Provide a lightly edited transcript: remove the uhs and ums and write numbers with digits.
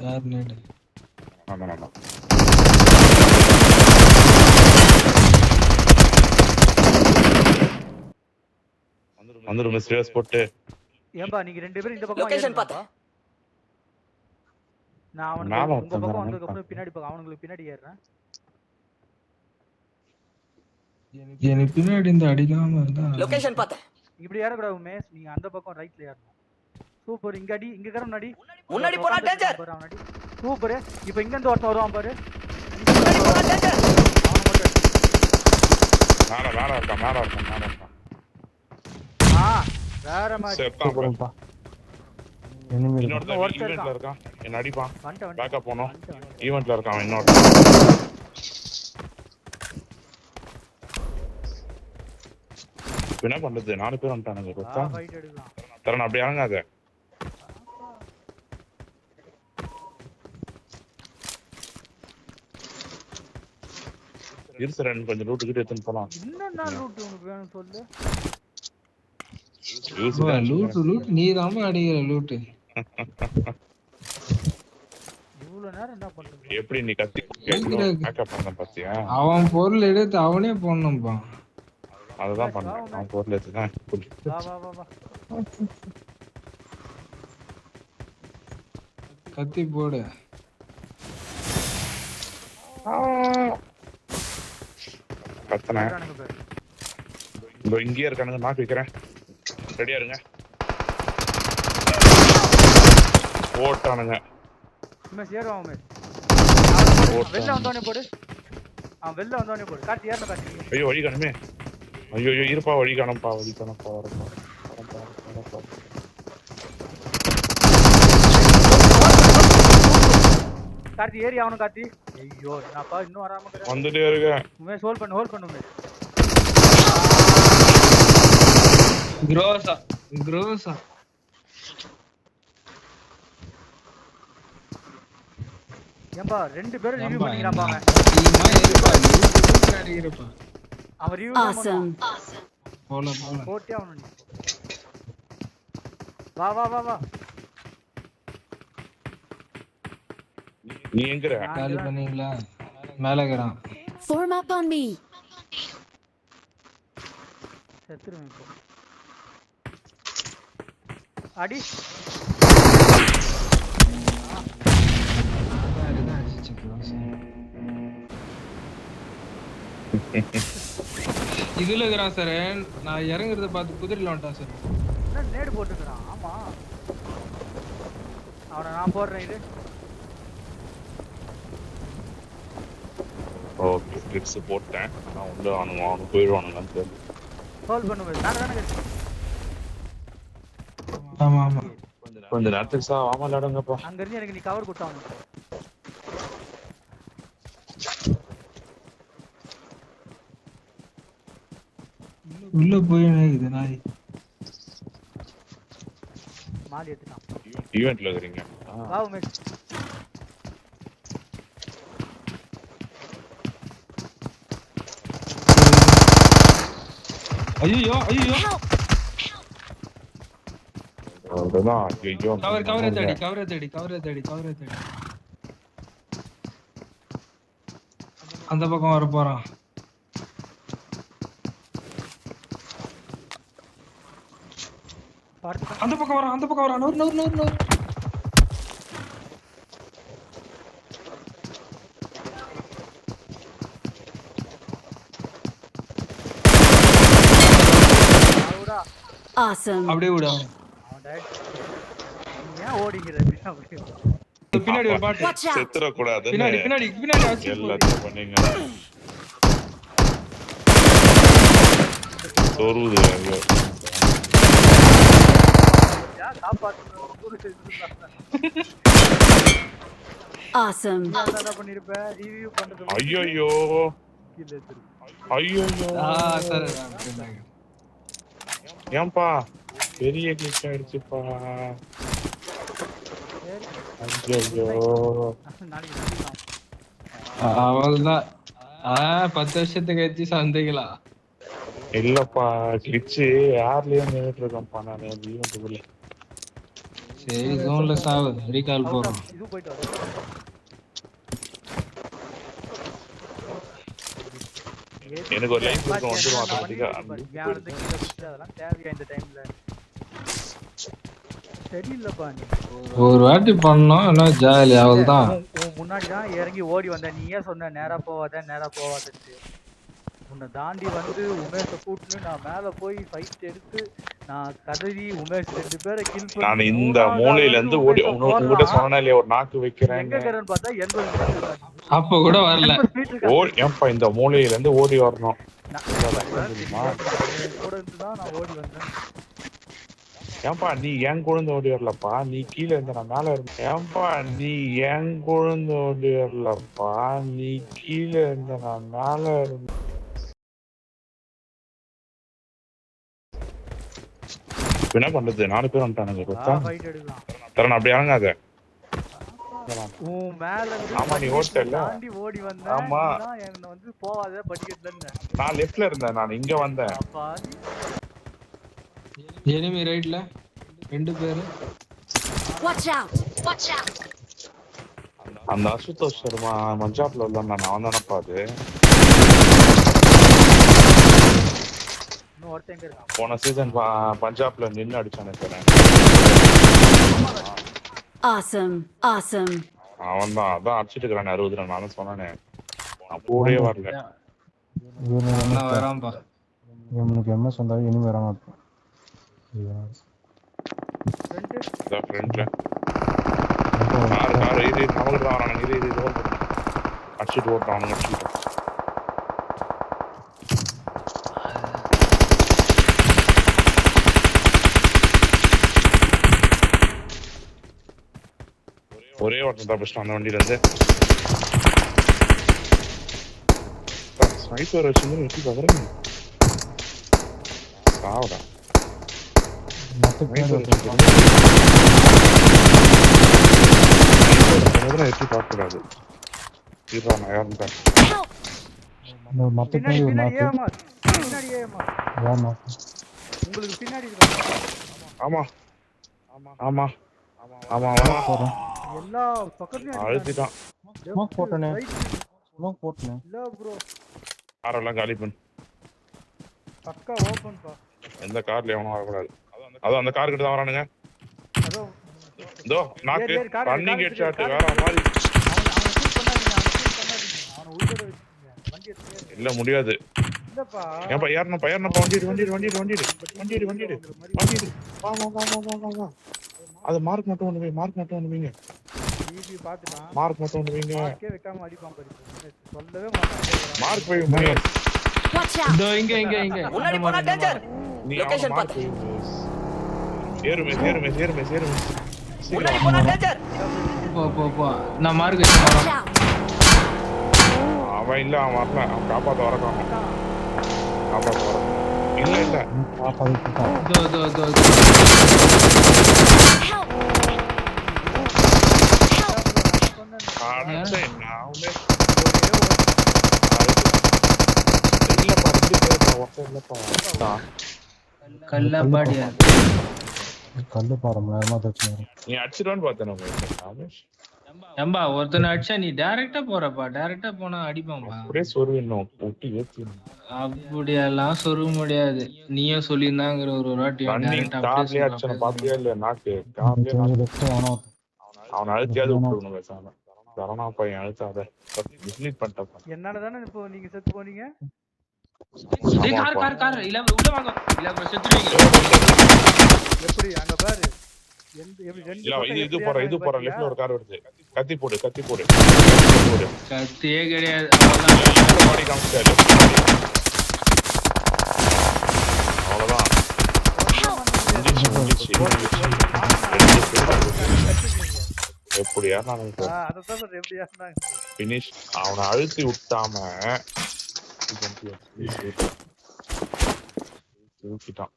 யார் நேடு ஆமா ஆமா வந்துரு மிஸ்டர் போட்டு ஏம்பா நீங்க ரெண்டு பேரும் இந்த பக்கம் லொகேஷன் பாத்து நான் அவனுக்கு உங்க பக்கம் வந்ததுக்கு அப்புறம் பின்னாடி பக்கம் அவங்களுக்கு பின்னாடி ஏறுறேன். எனக்கு பின்னாடி இந்த அடிக்காம இருந்தா லொகேஷன் பாத்து இப்படி ஏறக்கூடாது மேஸ், நீங்க அந்த பக்கம் ரைட்ல ஏறணும். சூப்பர். இங்க அடி, இங்க கர முன்னாடி போடா டேஞ்சர். சூப்பர். இப்போ இங்க இருந்து ஒருத்தன் வருவான் பாரு. முன்னாடி போடா டேஞ்சர். மேல இருக்கான். வேற மாதிரி செத்தான்ப்பா. இன்னொருத்தன் ஈவென்ட்ல இருக்கான். என்ன அடிப்பான். பேக்கப் போணும். ஈவென்ட்ல இருக்கான் இன்னொருத்தன். என்ன பண்றது? 4 பேர் வந்துட்டானுங்க. கொத்தா ஃபைட் எடுக்கலாம். தரணும் அப்படியே இறங்காத. இருசரன் கொஞ்சம் லூட் கிட்ட எடுத்துட்டு போலாம். என்னன்னா லூட் உங்களுக்கு வேணும் சொல்லு. லூட் நீ தான் அடிக்கிற லூட். இவ்வளவு நேரம் என்ன பண்றது? எப்படி நீ கத்தி பேக்கப் பண்ண பாத்தியா? அவன் பொருள் எடுத்து அவனே போடணும்பா. அதுதான் பண்ணேன். அவன் பொருள் எடுத்து தான் வா கத்தி போடு. கத்தனை இங்கேயே இருக்கானுங்க. நான் வைக்கிறேன். ரெடியா இருங்க. ஓட்டானுங்க. வெளில வந்தோடனே போடு. வெளில வந்தோடனே போடு. காட்டி ஏறணும் காட்டி. ஐயோ வழி காணுமே. ஐயோ இருப்பா வழி காணப்பா வரப்பா. கார்த்தி ஏறி அவனும் கார்த்தி. ஐயோ என்னப்பா இன்னும் வராம இருக்கற. வந்துட்டே இருக்க. உமேஷ் ஹோல்ட் பண்ணு உமேஷ். க்ரோஸா ஏம்பா ரெண்டு பேரும் ரிவ்யூ பண்ணிக்கறான் பாங்க. அவன் ரிவ்யூ awesome போல போட்டே அவன். வா நீ எங்கற? காலி பண்ணீங்களா? மேலங்கறான். form up on me செத்துறேன் இப்போ. அடி இதுல இருக்கறான் சார். நான் இறங்குறத பார்த்து குதிரையில வந்துட்டான் சார். என்ன நேடு போட்டுக்கறான். ஆமா அவனை நான் போடுறேன். இது ஓகே கிளிக்ஸ் போட்டேன். நான் உள்ள அவனு போயிடுவானுங்கன்னு தெரியல. ஹோல்ட் பண்ணுங்க. நான் தான ஆமா கொஞ்ச நேரத்துக்கு சார் ஆமா விளையாடுங்கப்பா. அங்க இருந்து எனக்கு நீ கவர் கொடுத்தாங்க. உள்ள போய் இது நாய் மாலி எடுத்துட்டான். ஈவென்ட்ல இருக்கீங்க. வா உமேஷ். ஐயோ அதுதான் ஐயோ கவரே தேடி அந்த பக்கம் வர போறான். அந்த பக்கம் வரான். நூறு awesome அப்படியே விடு. ஏன் ஓடிங்கற அப்படியே. பின்னாடி ஒரு பாட்டு. watch out செத்துற கூடாது. பின்னாடி எல்லாத்தையும் பண்ணீங்க. தோறுது ஐயோ. யா காப்பாத்துறோம். awesome என்ன பண்ணிருப்ப? ரிவ்யூ பண்றது. ஐயோ சார் ஏன்பா பெரிய கிளிக் ஆயிடுச்சுப்பா. ஐயோ அவள்தான் 10 வருஷத்துக்கு கழிச்சு சந்தைகளா? இல்லப்பா கிளிச்சு யார்லயும் நின்றுட்டு இருக்கேன்ப்பா நான் ஈவென்ட்டுக்குள்ள. சரி ஜோன்ல சாவு ரீகால் போறோம். இது போயிட்டு வர எனக்கு ஒரு லைஃப் இருக்கு வந்துரும் ஆட்டோமேட்டிக்கா. யாரது கீழ குச்சி அதெல்லாம் தேவையா இந்த டைம்ல? சரியில்லப்பா நீ. ஒரு வாட்டி பண்ணோம் என்ன ஜாலி அவ்வளவுதான். முன்னாடி தான் இறங்கி ஓடி வந்த நீ ஏன் சொன்ன நேரா போவாதன்னு? உன்னை தாண்டி வந்து உமேஷை கூட்டுன்னு நான் மேல போய் ஃபைட் எடுத்து நான் கதறி உமேஷ் 2 பேரை கில் பண்ணி நான் இந்த மூலையில இருந்து ஓடி உங்ககிட்ட சொன்னேனே இல்லையா ஒரு நாக்கு வைக்கிறேன். எங்க கரன் பார்த்தா 80 அப்ப கூட வரல. ஏன்பா இந்த மூலையில இருந்து ஓடி வரணும் கூட இருந்து தான் நான் ஓடி வந்தேன். ஏன்பா நீ என் குழந்தை ஓடி வரலப்பா, நீ கீழே இருந்த நான் மேல இருந்தேன். ஏன்பா நீ என் குழந்தை ஓடி வரலப்பா, நீ கீழே இருந்த நான் மேல இருந்தேன். என்ன பண்றது 4 பேர் வந்துட்டானுங்க. தரணும் அப்படி இறங்காத. ஆமா நீ ஓட்டல ஓடி வந்தேன். ஆமா என்ன வந்து போவாத படிக்கட்டுல நான் லெஃப்ட்ல இருந்தேன், நான் இங்க வந்தேன். எனிமி ரைட்ல 2 பேரு. Watch out! அந்த அசுதோஷ் சர்மா பஞ்சாப்ல உள்ள நான் தானப்பா அது. போன சீசன் பஞ்சாப்ல நின்று அடிச்சானே சார். Awesome! அவன் தான் அதான் அடிச்சிட்டு இருக்கிறான் 60 ரன். நானும் சொன்னானே அப்போடே வரல. வராம்பா இவனுக்கு எம்எஸ் வந்தா இனிமே வர மாட்டான். ஃப்ரெண்ட்ல கார் இது நமக்கு தான் வரானுங்க. இது அடிச்சிட்டு ஓட்டுறானுங்க. அடிச்சிட்டு ஒரே ஒருத்தன் தப்பிச்சிட்டான் அந்த வண்டியில இருந்து. ஸ்னைப்பர் வச்சிருந்து வெட்டி பாக்குறேன். சாவுடா எட்டி பார்க்க கூடாது. உங்களுக்கு பின்னாடி ஆமா ஆமா ஆமா எல்லா பக்கத்துலயும் அழுத்திட்டான். ஸ்மோக் போட்டனே இல்ல ப்ரோ காரெல்லாம் காலி பண்ணு. பக்கா ஓபன் பா. எந்த கார்ல எவனும் வரக்கூடாது. அதோ அந்த கார் கிட்ட தான் வரானுங்க. இதோ நாக்கு ரன்னிங் ஹெட் ஷாட் வேற மாதிரி. இல்ல முடியாது. இல்லப்பா ஏன்பா ஏறணும்ப்பா வண்டிடு. வா அது மார்க் மட்டும் ஒண்ணு வைங்க. டிவி பாத்துட்டான். மார்க் மட்டும் ஒண்ணு வைங்க. மார்க்கே வைக்காம அடிப்பான் பாரு. சொல்லவே மாட்டான். மார்க் வைங்க. Watch out! இதோ இங்க முன்னாடி போனா டேஞ்சர். லொகேஷன் பாத்து. ஏறுமே. முன்னாடி போனா டேஞ்சர். போ நான் மார்க் வச்சு Watch out! அவன் இல்ல அவன் வரல. அவன் காப்பாத்த வரக்கான். இல்ல இதோ Help! கல்ல பாடியா கல்லு பாரம் நேரமா தச்சு நீ அடிச்சிடுவான்னு பார்த்தேன். ஏம்பா ஒருத்தனை அடிச்சா நீ டைரக்டா போனா அடிப்பான்பா. அப்படியே சொருவிடணும் ஊட்டி ஏத்திடணும். அப்படியெல்லாம் சொருக முடியாது. நீயும் சொல்லியிருந்தாங்கிற ஒரு வாட்டி கார்லயே அடிச்சன பாத்தியா இல்ல? நாக்கு கார்லயே அவன் அழுத்தியாவது விட்டுருக்கணும் பேசாம. சரணா பையன் அழுத்தாத மிஸ்லீட் பண்ணிட்டான். என்னால தானே இப்போ நீங்க செத்து போனீங்க. கார் இல்ல உள்ள வாங்க. இல்ல bro செத்துறீங்க. எப்படி அங்க பாரு. இது போற லெஃப்ட்ல ஒரு கார் வருது. கத்தி போடு கத்தியே கிடையாது. அவ்வளவுதான். பாடி காமிச்சாரு. அவ்வளவுதான். எப்படியா நான் பினிஷ். அவனை அழுத்தி விட்டாம தூக்கிட்டான்.